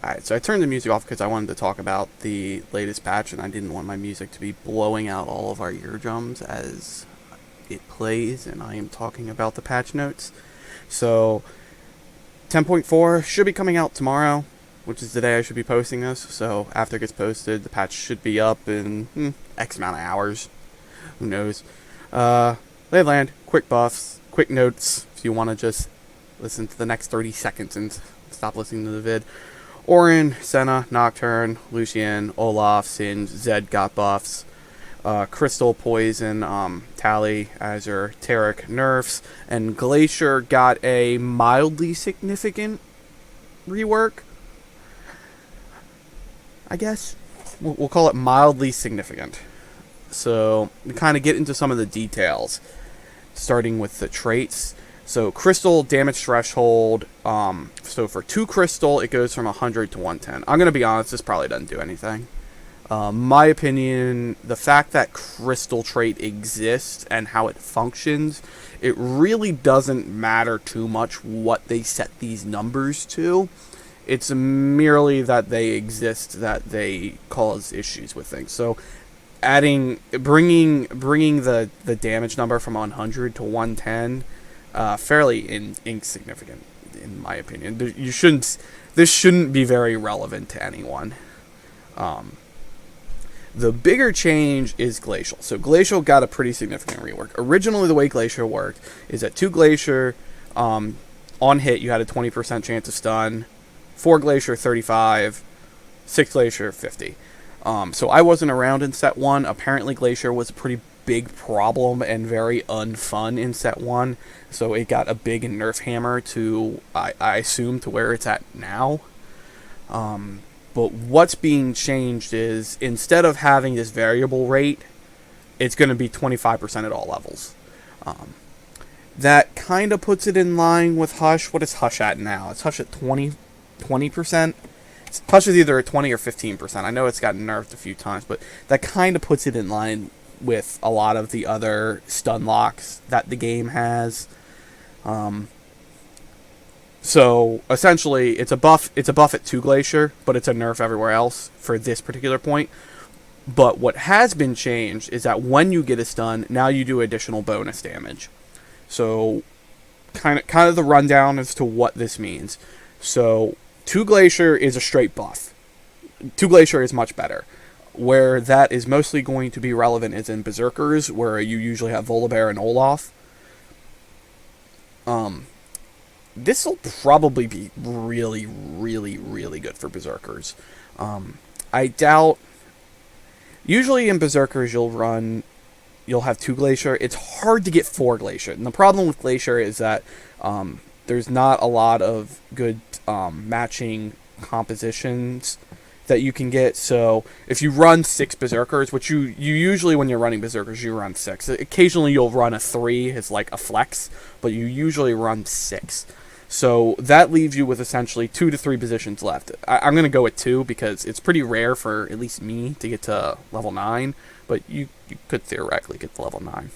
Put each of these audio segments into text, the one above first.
Alright, so I turned the music off because I wanted to talk about the latest patch, and I didn't want my music to be blowing out all of our eardrums as it plays, and I am talking about the patch notes. So, 10.4 should be coming out tomorrow, which is the day I should be posting this, so after it gets posted, the patch should be up in X amount of hours. Who knows? Lay of Land, quick buffs, quick notes, if you want to just listen to the next 30 seconds and stop listening to the vid. Orin, Senna, Nocturne, Lucian, Olaf, Singe, Zed got buffs. Crystal, Poison, Tally, Azure, Taric nerfs, and Glacier got a mildly significant rework. I guess we'll call it mildly significant. So we kind of get into some of the details, starting with the traits. So crystal damage threshold, so for 2 crystal, it goes from 100 to 110. I'm going to be honest, this probably doesn't do anything. My opinion, the fact that crystal trait exists and how it functions, it really doesn't matter too much what they set these numbers to. It's merely that they exist, that they cause issues with things. So bringing the damage number from 100 to 110, fairly insignificant, in my opinion. This shouldn't be very relevant to anyone. The bigger change is Glacial. So Glacial got a pretty significant rework. Originally, the way Glacier worked is that 2 Glacier, on hit, you had a 20% chance of stun. 4 Glacier, 35. 6 Glacier, 50. So I wasn't around in set 1. Apparently, Glacier was a pretty big problem and very unfun in set 1. So it got a big nerf hammer to, I assume, to where it's at now. But what's being changed is, instead of having this variable rate, it's going to be 25% at all levels. That kind of puts it in line with Hush. What is Hush at now? It's Hush at 20%? Hush is either at 20 or 15%. I know it's gotten nerfed a few times, but that kind of puts it in line with a lot of the other stun locks that the game has. So essentially, it's a buff at 2 Glacier, but it's a nerf everywhere else for this particular point. But what has been changed is that when you get a stun, now you do additional bonus damage. So kind of the rundown as to what this means. So 2 Glacier is a straight buff. 2 Glacier is much better. Where that is mostly going to be relevant is in Berserkers, where you usually have Volibear and Olaf. This will probably be really, really, really good for Berserkers. I doubt... Usually in Berserkers you'll have 2 Glacier. It's hard to get 4 Glacier. And the problem with Glacier is that there's not a lot of good matching compositions that you can get. So if you run 6 Berserkers, which you usually, when you're running Berserkers, you run 6. Occasionally you'll run a 3 as like a flex, but you usually run 6. So that leaves you with essentially 2 to 3 positions left. I'm going to go with 2 because it's pretty rare for at least me to get to level 9, but you could theoretically get to level 9.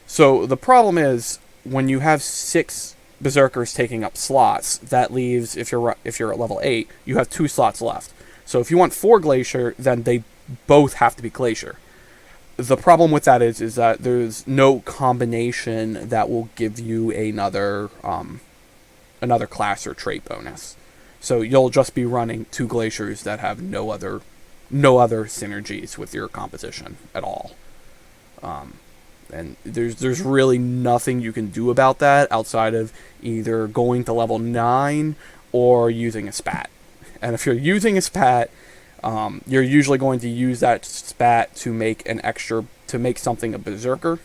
So the problem is, when you have 6 Berserkers taking up slots, that leaves, if you're at level 8, you have 2 slots left. So if you want 4 Glacier, then they both have to be Glacier. The problem with that is that there's no combination that will give you another class or trait bonus. So you'll just be running 2 Glaciers that have no other synergies with your composition at all. And there's really nothing you can do about that outside of either going to level 9 or using a spat. And if you're using a spat, you're usually going to use that spat to make something a Berserker.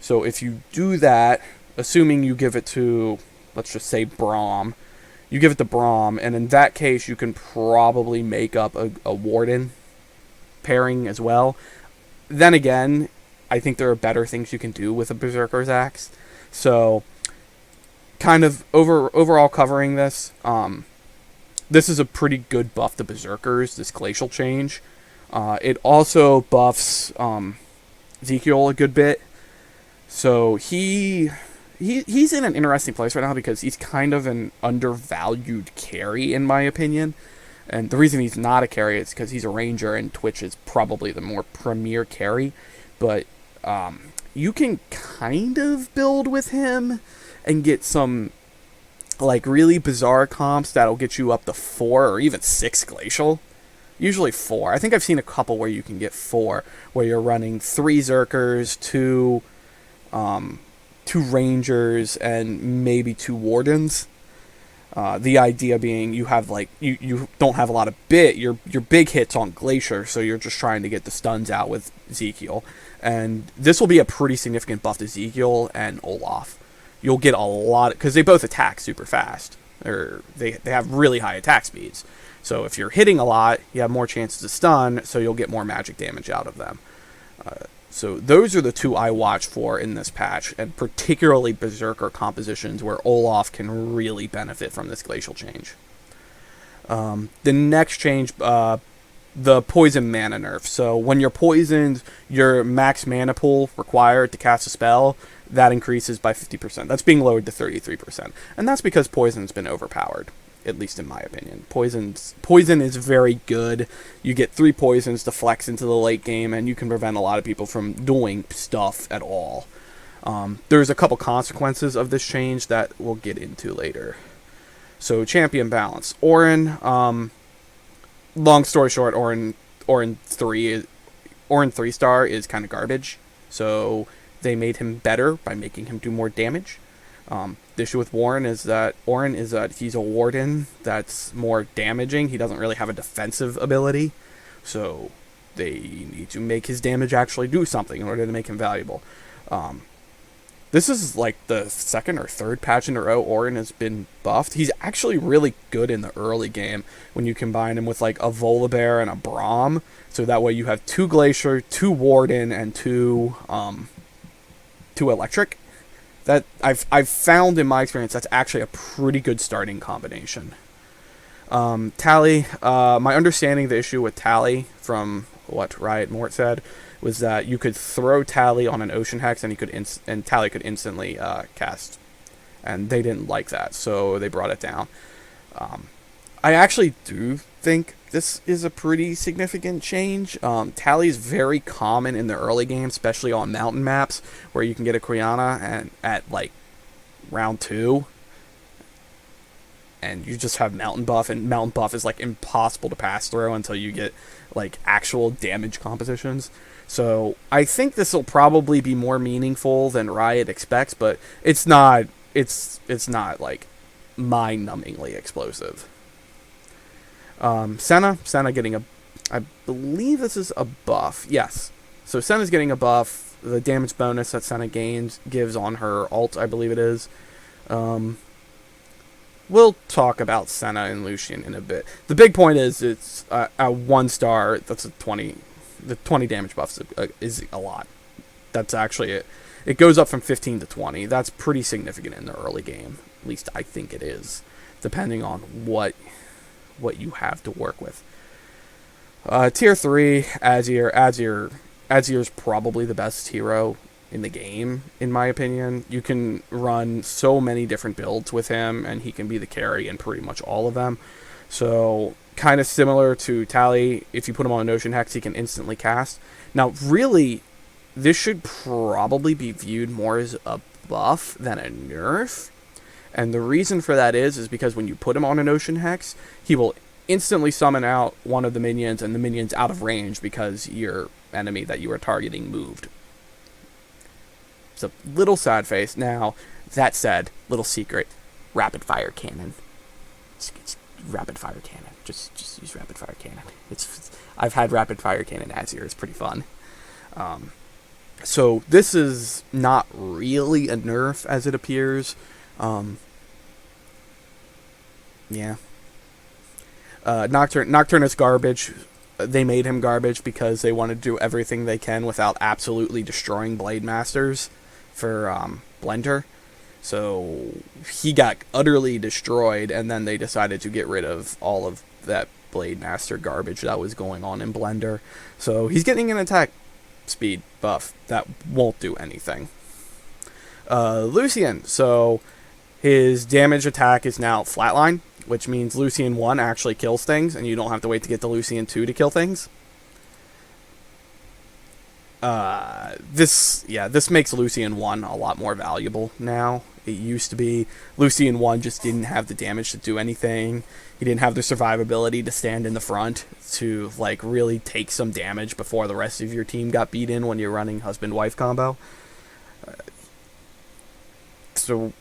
So if you do that, assuming you give it to, let's just say, Braum, you give it to Braum, and in that case you can probably make up a Warden pairing as well. Then again, I think there are better things you can do with a Berserker's Axe. So, kind of overall covering this, this is a pretty good buff to Berserkers, this Glacial change. It also buffs Ezekiel a good bit. So he he's in an interesting place right now because he's kind of an undervalued carry in my opinion. And the reason he's not a carry is because he's a ranger and Twitch is probably the more premier carry. But you can kind of build with him and get some like really bizarre comps that'll get you up to 4 or even 6 glacial. Usually 4. I think I've seen a couple where you can get 4, where you're running 3 Zerkers, 2 Rangers, and maybe 2 Wardens. The idea being you have like you don't have a lot of your big hits on Glacier, so you're just trying to get the stuns out with Ezekiel, and this will be a pretty significant buff to Ezekiel and Olaf. You'll get a lot because they both attack super fast, or they have really high attack speeds. So if you're hitting a lot, you have more chances to stun, so you'll get more magic damage out of them. So those are the 2 I watch for in this patch, and particularly Berserker compositions where Olaf can really benefit from this glacial change. The next change, the poison mana nerf. So when you're poisoned, your max mana pool required to cast a spell, that increases by 50%. That's being lowered to 33%. And that's because poison's been overpowered, at least in my opinion. Poison is very good. You get 3 poisons to flex into the late game, and you can prevent a lot of people from doing stuff at all. There's a couple consequences of this change that we'll get into later. So champion balance. Orin, long story short, Orin 3-star is kind of garbage. So they made him better by making him do more damage. The issue with Orin is that he's a warden that's more damaging. He doesn't really have a defensive ability, so they need to make his damage actually do something in order to make him valuable. This is like the 2nd or 3rd patch in a row Orin has been buffed. He's actually really good in the early game when you combine him with like a Volibear and a Braum, so that way you have 2 Glacier, 2 Warden, and 2 Electric. That I've found in my experience that's actually a pretty good starting combination. Tally, my understanding of the issue with Tally from what Riot Mort said was that you could throw Tally on an Ocean Hex and Tally could instantly cast, and they didn't like that, so they brought it down. I actually do think this is a pretty significant change. Tally is very common in the early game, especially on mountain maps, where you can get a Kriana and at like round 2, and you just have mountain buff, and mountain buff is like impossible to pass through until you get like actual damage compositions. So I think this will probably be more meaningful than Riot expects, but it's not like mind-numbingly explosive. Senna getting I believe this is a buff. Yes. So Senna's getting a buff. The damage bonus that Senna gives on her ult, I believe it is. We'll talk about Senna and Lucian in a bit. The big point is it's a 1-star. That's a 20. The 20 damage buffs is a lot. That's actually it. It goes up from 15 to 20. That's pretty significant in the early game. At least I think it is, depending on what you have to work with. Tier 3, Azir's probably the best hero in the game, in my opinion. You can run so many different builds with him, and he can be the carry in pretty much all of them. So, kind of similar to Tally, if you put him on an Ocean Hex, he can instantly cast. Now, really, this should probably be viewed more as a buff than a nerf. And the reason for that is because when you put him on an Ocean Hex, he will instantly summon out one of the minions, and the minion's out of range because your enemy that you are targeting moved. It's a little sad face. Now, that said, little secret, rapid fire cannon. It's rapid fire cannon. Just use rapid fire cannon. I've had rapid fire cannon Azir. It's pretty fun. So this is not really a nerf as it appears. Yeah. Nocturne is garbage. They made him garbage because they want to do everything they can without absolutely destroying Blade Masters for Blender. So he got utterly destroyed, and then they decided to get rid of all of that Blade Master garbage that was going on in Blender. So he's getting an attack speed buff that won't do anything. Lucian. So his damage attack is now flatline, which means Lucian 1 actually kills things, and you don't have to wait to get to Lucian 2 to kill things. This makes Lucian 1 a lot more valuable now. It used to be Lucian 1 just didn't have the damage to do anything. He didn't have the survivability to stand in the front to like really take some damage before the rest of your team got beat in when you're running husband-wife combo. So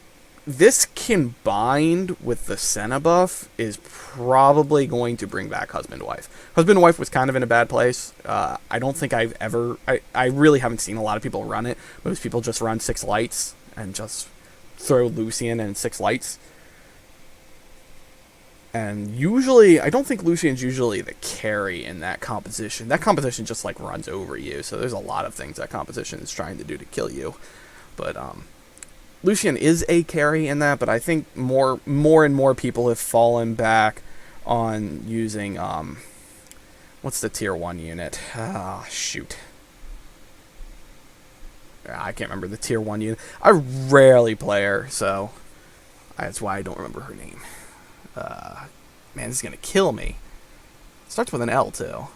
this combined with the Senna buff is probably going to bring back husband-wife. Husband-wife was kind of in a bad place. I don't think I've ever... I really haven't seen a lot of people run it. Most people just run 6 lights and just throw Lucian and 6 lights. And usually, I don't think Lucian's usually the carry in that composition. That composition just like runs over you, so there's a lot of things that composition is trying to do to kill you. But Lucian is a carry in that, but I think more and more people have fallen back on using what's the tier 1 unit? Shoot. I can't remember the tier 1 unit. I rarely play her, so that's why I don't remember her name. Man, this is gonna kill me. Starts with an L too.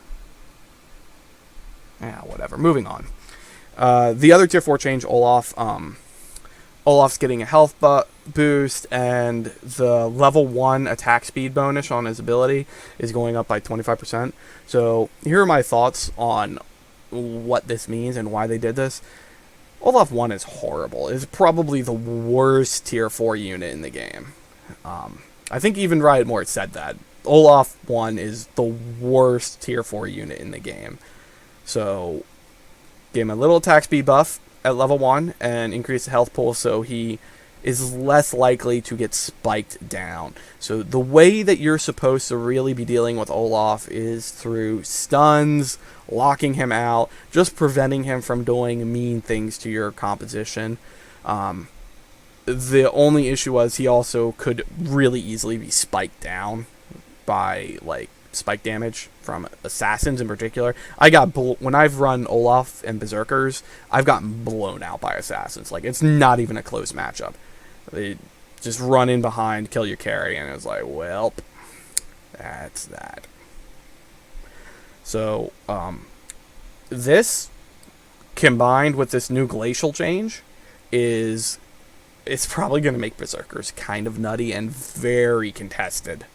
Yeah, whatever. Moving on. The other tier 4 change, Olaf. Olaf's getting a health boost, and the level 1 attack speed bonus on his ability is going up by 25%. So here are my thoughts on what this means and why they did this. Olaf 1 is horrible. It's probably the worst tier 4 unit in the game. I think even Riot Mort said that. Olaf 1 is the worst tier 4 unit in the game. So, give him a little attack speed buff at level 1 and increase the health pool so he is less likely to get spiked down. So the way that you're supposed to really be dealing with Olaf is through stuns, locking him out, just preventing him from doing mean things to your composition. The only issue was he also could really easily be spiked down by like spike damage from assassins in particular. When I've run Olaf and Berserkers, I've gotten blown out by assassins. Like, it's not even a close matchup. They just run in behind, kill your carry, and it's like, well, that's that. So, this combined with this new glacial change it's probably going to make Berserkers kind of nutty and very contested.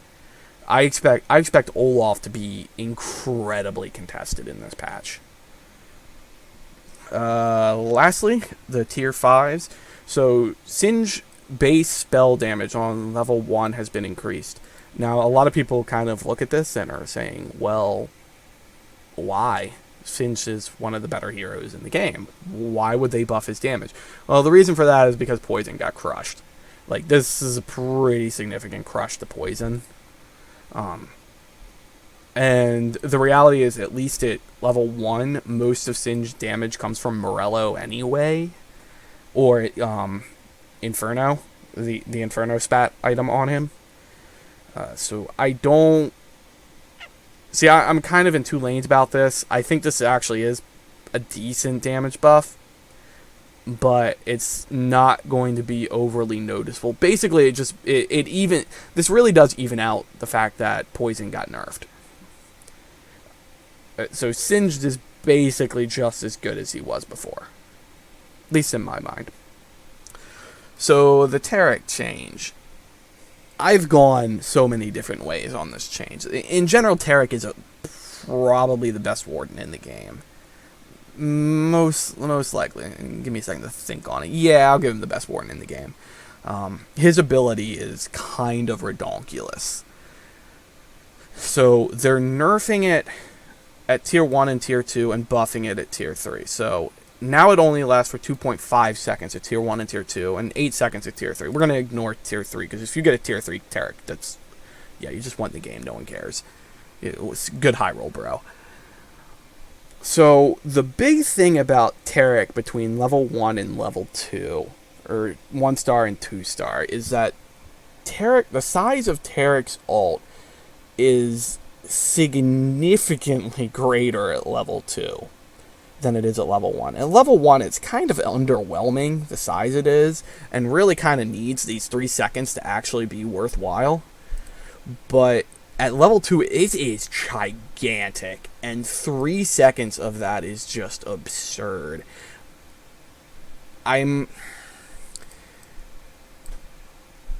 I expect Olaf to be incredibly contested in this patch. Lastly, the tier 5s. So, Singe base spell damage on level 1 has been increased. Now, a lot of people kind of look at this and are saying, well, why? Singe is one of the better heroes in the game. Why would they buff his damage? Well, the reason for that is because Poison got crushed. Like, this is a pretty significant crush to Poison. And the reality is, at least at level 1, most of Singe damage comes from Morello anyway. Or, Inferno. The Inferno spat item on him. So I don't... See, I'm kind of in two lanes about this. I think this actually is a decent damage buff, but it's not going to be overly noticeable. Basically, this really does even out the fact that Poison got nerfed. So Singed is basically just as good as he was before, at least in my mind. So the Taric change. I've gone so many different ways on this change. In general, Taric is probably the best Warden in the game. Most likely. Give me a second to think on it. Yeah, I'll give him the best Warden in the game. His ability is kind of redonkulous. So they're nerfing it at tier 1 and tier 2 and buffing it at tier 3. So now it only lasts for 2.5 seconds at tier 1 and tier 2 and 8 seconds at tier 3. We're going to ignore tier 3 because if you get a tier 3 Taric, you just won the game. No one cares. It was good high roll, bro. So the big thing about Taric between level 1 and level 2, or 1 star and 2 star, is that the size of Taric's ult is significantly greater at level 2. than it is at level 1. At level 1, it's kind of underwhelming, the size it is, and really kind of needs these 3 seconds to actually be worthwhile. But at level 2, it is gigantic, and 3 seconds of that is just absurd. I'm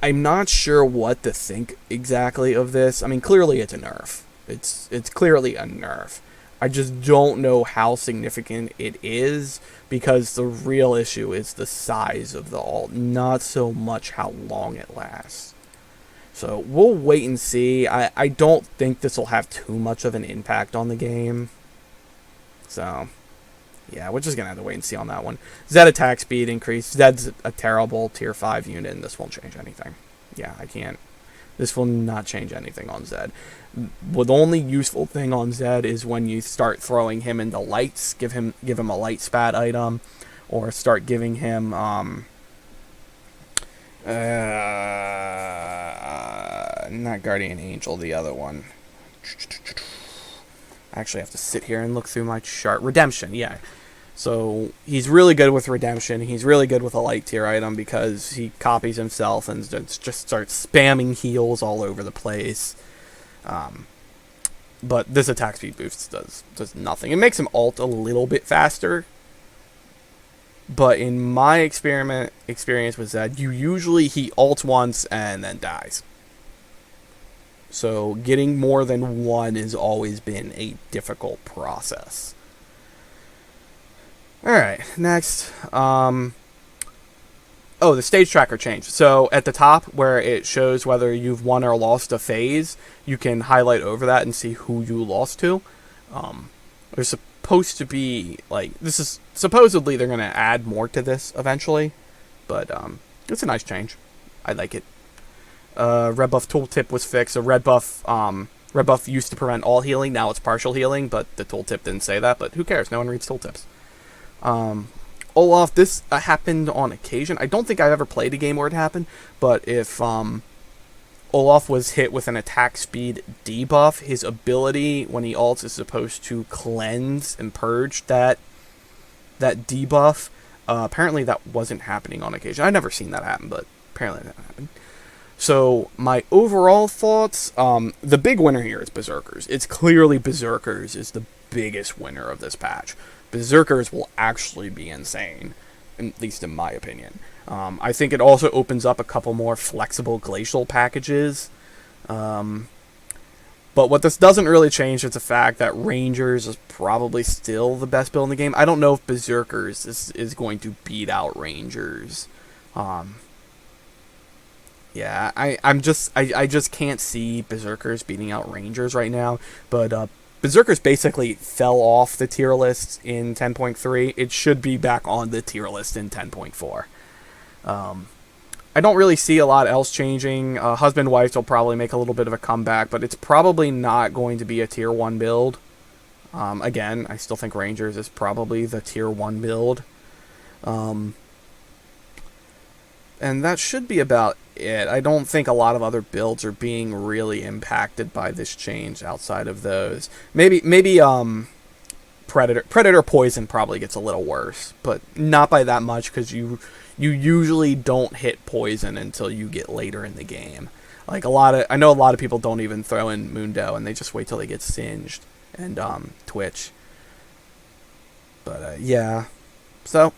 not sure what to think exactly of this. I mean, clearly it's a nerf. It's clearly a nerf. I just don't know how significant it is, because the real issue is the size of the ult, not so much how long it lasts. So we'll wait and see. I don't think this will have too much of an impact on the game. So yeah, we're just going to have to wait and see on that one. Zed attack speed increase. Zed's a terrible tier 5 unit, and this won't change anything. Yeah, I can't. This will not change anything on Zed. The only useful thing on Zed is when you start throwing him into lights. Give him a light spat item, or start giving him not Guardian Angel, the other one. I actually have to sit here and look through my chart. Redemption, yeah. So he's really good with Redemption. He's really good with a light tier item because he copies himself and just starts spamming heals all over the place. But this attack speed boost does nothing. It makes him ult a little bit faster. But in my experience with Zed, he ults once and then dies. So getting more than one has always been a difficult process. Alright, next. The stage tracker changed. So at the top where it shows whether you've won or lost a phase, you can highlight over that and see who you lost to. There's supposed to be, this is supposedly they're going to add more to this eventually. But it's a nice change. I like it. Red buff tooltip was fixed. So red buff used to prevent all healing. Now it's partial healing, but the tooltip didn't say that. But who cares? No one reads tooltips. Olaf, this happened on occasion. I don't think I've ever played a game where it happened, but if Olaf was hit with an attack speed debuff, his ability when he ults is supposed to cleanse and purge that debuff. Apparently that wasn't happening on occasion. I've never seen that happen, but apparently that happened. So my overall thoughts, the big winner here is Berserkers. It's clearly Berserkers is the biggest winner of this patch. Berserkers will actually be insane, at least in my opinion. I think it also opens up a couple more flexible glacial packages. But what this doesn't really change is the fact that Rangers is probably still the best build in the game. I don't know if Berserkers is going to beat out Rangers. Yeah, I just can't see Berserkers beating out Rangers right now. But Berserkers basically fell off the tier list in 10.3. It should be back on the tier list in 10.4. I don't really see a lot else changing. Husband Wife will probably make a little bit of a comeback, but it's probably not going to be a tier 1 build. Again, I still think Rangers is probably the tier 1 build. And that should be about it. I don't think a lot of other builds are being really impacted by this change outside of those. Maybe Predator Poison probably gets a little worse, but not by that much because you usually don't hit Poison until you get later in the game. I know a lot of people don't even throw in Mundo and they just wait till they get singed and Twitch. But yeah, so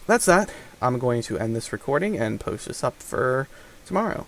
that's that. I'm going to end this recording and post this up for tomorrow.